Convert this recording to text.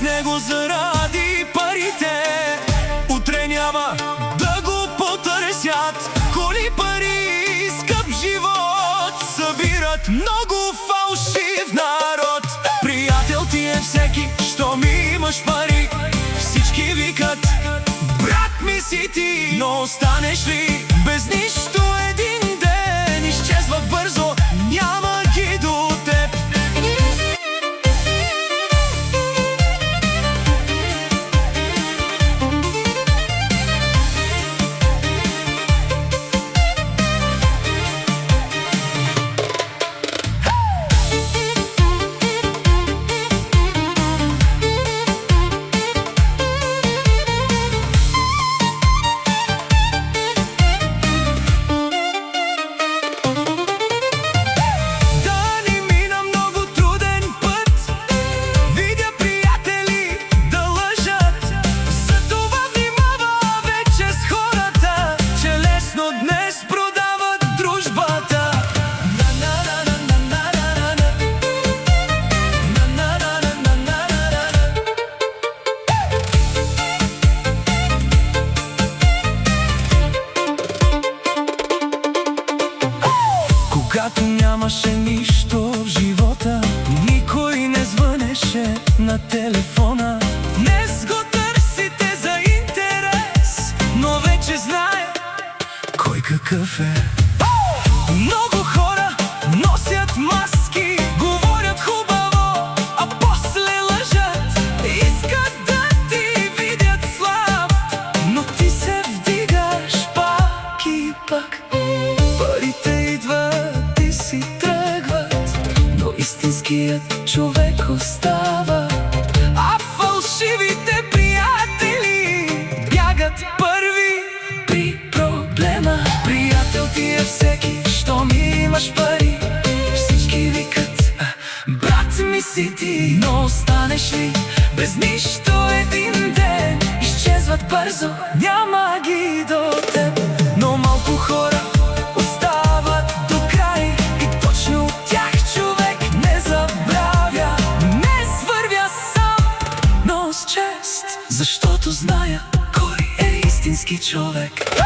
него заради парите. Утре няма да го потърсят. Коли, пари, скъп живот събират много фалшив народ. Приятел ти е всеки, щом имаш пари. Всички викат: брат ми си ти. Но останеш ли без нищо един ден, изчезва бързо, няма ги до теб. Когато нямаше нищо в живота, никой не звънеше на телефона. Днес го търсите за интерес, но вече знае кой какъв е. Много хора носят маски, говорят хубаво, а после лъжат. Искат да ти видят слаб, но ти се вдигаш пак и пак. Парите идват и си тръгват, но истинският човек остава. А фалшивите приятели бягат първи при проблема. Приятел ти е всеки, щом имаш пари. Всички викат: брат ми си ти. Но останеш ли без нищо един ден, изчезват бързо, няма ги до теб. Но малко хора остават до край, и точно от тях човек не забравя. Днес вървя сам, но с чест, защото зная кой е истински човек.